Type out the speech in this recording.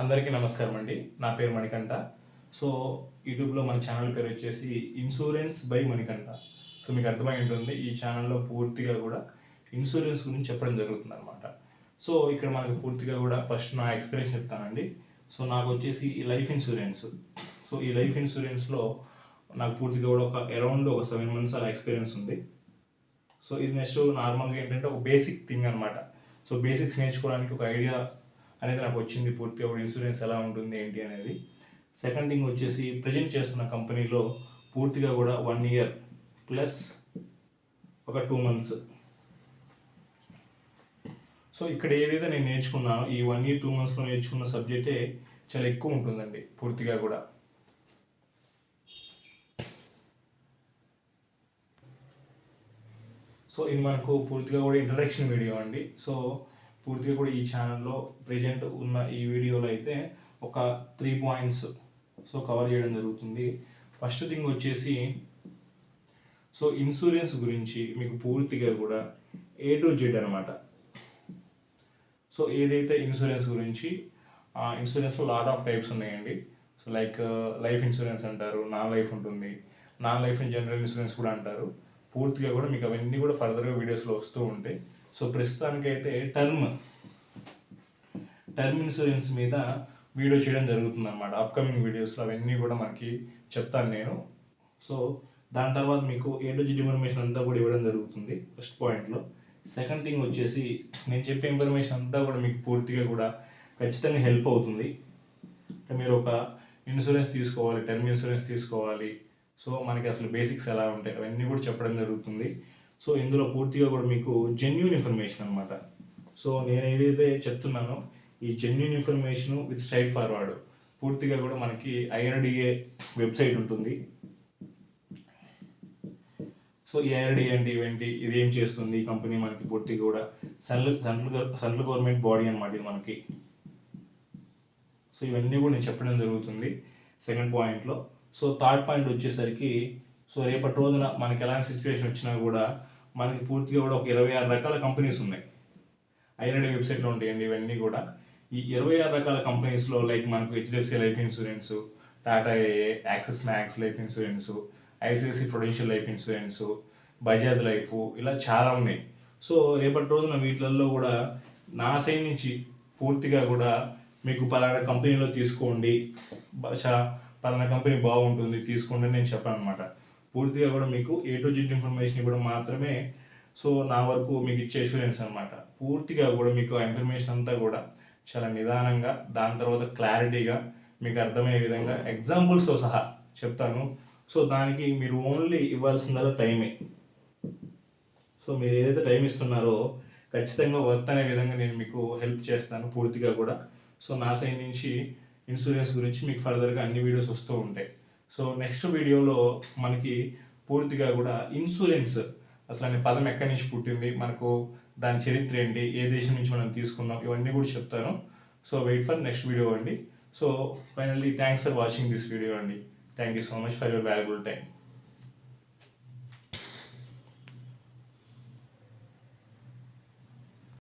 అందరికీ నమస్కారం అండి. నా పేరు మణికంఠ. సో, యూట్యూబ్‌లో మన ఛానల్ పేరు వచ్చేసి ఇన్సూరెన్స్ బై మణికంఠ. సో, మీకు అర్థమై ఉంటుంది. ఈ ఛానల్‌లో పూర్తిగా కూడా ఇన్సూరెన్స్ గురించి చెప్పడం జరుగుతుందనమాట. సో, ఇక్కడ మనకు పూర్తిగా కూడా ఫస్ట్ నా ఎక్స్‌పీరియన్స్ చెప్తానండి. సో, నాకొచ్చేసి ఈ లైఫ్ ఇన్సూరెన్స్. సో, ఈ లైఫ్ ఇన్సూరెన్స్‌లో నాకు పూర్తిగా కూడా అరౌండ్ ఒక 7 మంత్స్ అలా ఎక్స్‌పీరియన్స్ ఉంది. సో, ఇది నెక్స్ట్ నార్మల్‌గా ఏంటంటే ఒక బేసిక్ థింగ్ అనమాట. సో, బేసిక్స్ నేర్చుకోవడానికి ఒక ఐడియా అనేది నాకు వచ్చింది పూర్తిగా కూడా ఇన్సూరెన్స్ ఎలా ఉంటుంది ఏంటి అనేది. సెకండ్ థింగ్ వచ్చేసి ప్రజెంట్ చేస్తున్న కంపెనీలో పూర్తిగా కూడా 1 ఇయర్ ప్లస్ ఒక 2 మంత్స్. సో ఇక్కడ ఏదైతే నేను నేర్చుకున్నానో ఈ 1 ఇయర్ 2 మంత్స్లో నేర్చుకున్న సబ్జెక్టే చాలా ఎక్కువ ఉంటుందండి పూర్తిగా కూడా. సో ఇది మనకు పూర్తిగా కూడా ఇంట్రడక్షన్ వీడియో అండి. సో పూర్తిగా కూడా ఈ ఛానల్లో ప్రజెంట్ ఉన్న ఈ వీడియోలో అయితే ఒక 3 పాయింట్స్ సో కవర్ చేయడం జరుగుతుంది. ఫస్ట్ థింగ్ వచ్చేసి సో ఇన్సూరెన్స్ గురించి మీకు పూర్తిగా కూడా A to Z అనమాట. సో ఏదైతే ఇన్సూరెన్స్ గురించి ఇన్సూరెన్స్లో లాట్ ఆఫ్ టైప్స్ ఉన్నాయండి. సో లైక్ లైఫ్ ఇన్సూరెన్స్ అంటారు, నాన్ లైఫ్ ఉంటుంది, నాన్ లైఫ్ జనరల్ ఇన్సూరెన్స్ కూడా అంటారు. పూర్తిగా కూడా మీకు అవన్నీ కూడా ఫర్దర్గా వీడియోస్లో వస్తూ ఉంటాయి. సో ప్రస్తుతానికైతే టర్మ్ ఇన్సూరెన్స్ మీద వీడియో చేయడం జరుగుతుంది అనమాట. అప్కమింగ్ వీడియోస్లో అవన్నీ కూడా మనకి చెప్తాను నేను. సో దాని తర్వాత మీకు A to Z ఇన్ఫర్మేషన్ అంతా కూడా ఇవ్వడం జరుగుతుంది ఫస్ట్ పాయింట్లో. సెకండ్ థింగ్ వచ్చేసి నేను చెప్పే ఇన్ఫర్మేషన్ అంతా కూడా మీకు పూర్తిగా కూడా ఖచ్చితంగా హెల్ప్ అవుతుంది. అంటే మీరు ఒక ఇన్సూరెన్స్ తీసుకోవాలి, టర్మ్ ఇన్సూరెన్స్ తీసుకోవాలి, సో మనకి అసలు బేసిక్స్ ఎలా ఉంటాయి అవన్నీ కూడా చెప్పడం జరుగుతుంది. సో ఇందులో పూర్తిగా కూడా మీకు జెన్యూన్ ఇన్ఫర్మేషన్ అనమాట. సో నేను ఏదైతే చెప్తున్నానో ఈ genuine information with straight forward పూర్తిగా కూడా మనకి IRDA వెబ్సైట్ ఉంటుంది. సో ఈ IRDA అంటే ఇవేంటి, ఇది ఏం చేస్తుంది ఈ కంపెనీ మనకి పూర్తిగా కూడా సెంట్రల్ గవర్నమెంట్ బాడీ అనమాట ఇది మనకి. సో ఇవన్నీ కూడా నేను చెప్పడం జరుగుతుంది సెకండ్ పాయింట్లో. సో థర్డ్ పాయింట్ వచ్చేసరికి సో రేపటి రోజున మనకి ఎలాంటి సిచ్యువేషన్ వచ్చినా కూడా మనకి పూర్తిగా కూడా ఒక 26 రకాల కంపెనీస్ ఉన్నాయి IRDA వెబ్సైట్లో ఉంటాయండి. ఇవన్నీ కూడా ఈ 26 రకాల కంపెనీస్లో లైక్ మనకు HDFC life insurance, Tata AA, axis max life insurance, ICICI Prudential life insurance, Bajaj life, ఇలా చాలా ఉన్నాయి. సో రేపటి రోజున వీటిల్లో కూడా నా సైడ్ నుంచి పూర్తిగా కూడా మీకు పలానా కంపెనీలో తీసుకోండి, పలానా కంపెనీ బాగుంటుంది తీసుకోండి నేను చెప్పాను అనమాట. పూర్తిగా కూడా మీకు A to Z ఇన్ఫర్మేషన్ ఇవ్వడం మాత్రమే సో నా వరకు మీకు ఇచ్చే ఇన్సూరెన్స్ అనమాట. పూర్తిగా కూడా మీకు ఆ ఇన్ఫర్మేషన్ అంతా కూడా చాలా నిదానంగా, దాని తర్వాత క్లారిటీగా మీకు అర్థమయ్యే విధంగా ఎగ్జాంపుల్స్తో సహా చెప్తాను. సో దానికి మీరు ఓన్లీ ఇవ్వాల్సిందల్లా టైమే. సో మీరు ఏదైతే టైం ఇస్తున్నారో ఖచ్చితంగా వర్త్ అనే విధంగా నేను మీకు హెల్ప్ చేస్తాను పూర్తిగా కూడా. సో నా సైడ్ నుంచి ఇన్సూరెన్స్ గురించి మీకు ఫర్దర్గా అన్ని వీడియోస్ వస్తూ ఉంటాయి. సో నెక్స్ట్ వీడియోలో మనకి పూర్తిగా కూడా ఇన్సూరెన్స్ అసలు అనే పదం ఎక్కడి నుంచి పుట్టింది, మనకు దాని చరిత్ర ఏంటి, ఏ దేశం నుంచి మనం తీసుకున్నాం, ఇవన్నీ కూడా చెప్తాను. So wait for next video అండి. So finally thanks for watching this video అండి. Thank you so much for your valuable time.